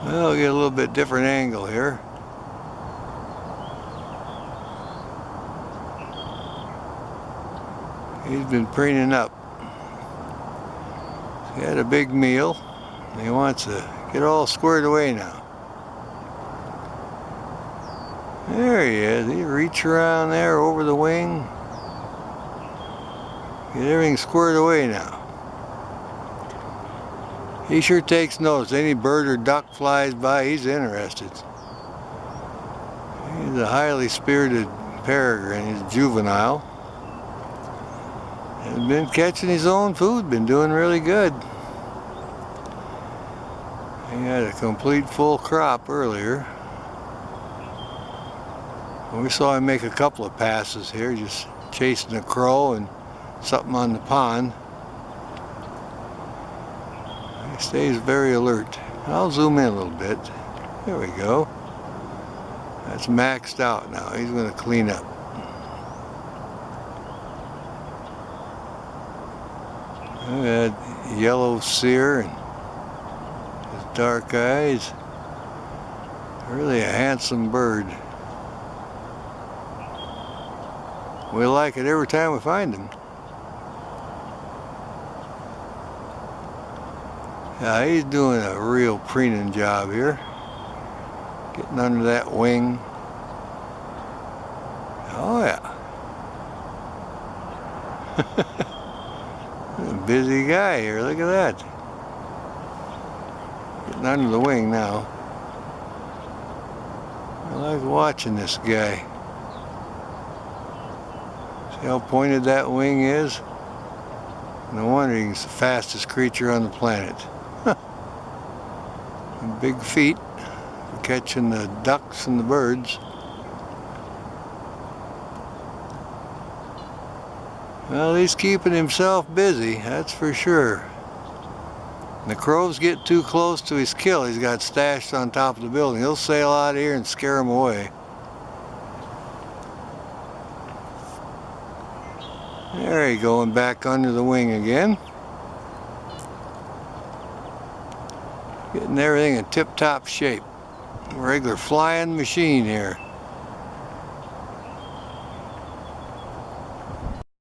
Well, we'll get a little bit different angle here. He's been preening up. He had a big meal. He wants to get all squared away now. There he is. He reach around there over the wing. Get everything squared away now. He sure takes notice. Any bird or duck flies by, he's interested. He's a highly spirited peregrine. He's juvenile. He's been catching his own food, been doing really good. He had a complete full crop earlier. We saw him make a couple of passes here, just chasing a crow and something on the pond. He stays very alert. I'll zoom in a little bit. There we go. That's maxed out now. He's going to clean up. Look at that yellow sear and his dark eyes. Really a handsome bird. We like it every time we find him. Yeah, he's doing a real preening job here. Getting under that wing. Oh yeah. A busy guy here, look at that. Getting under the wing now. I like watching this guy. See how pointed that wing is? No wonder he's the fastest creature on the planet. Big feet for catching the ducks and the birds. Well, he's keeping himself busy, that's for sure. When the crows get too close to his kill he's got stashed on top of the building, he'll sail out of here and scare them away. There he going back under the wing again. Getting everything in tip-top shape. Regular flying machine here.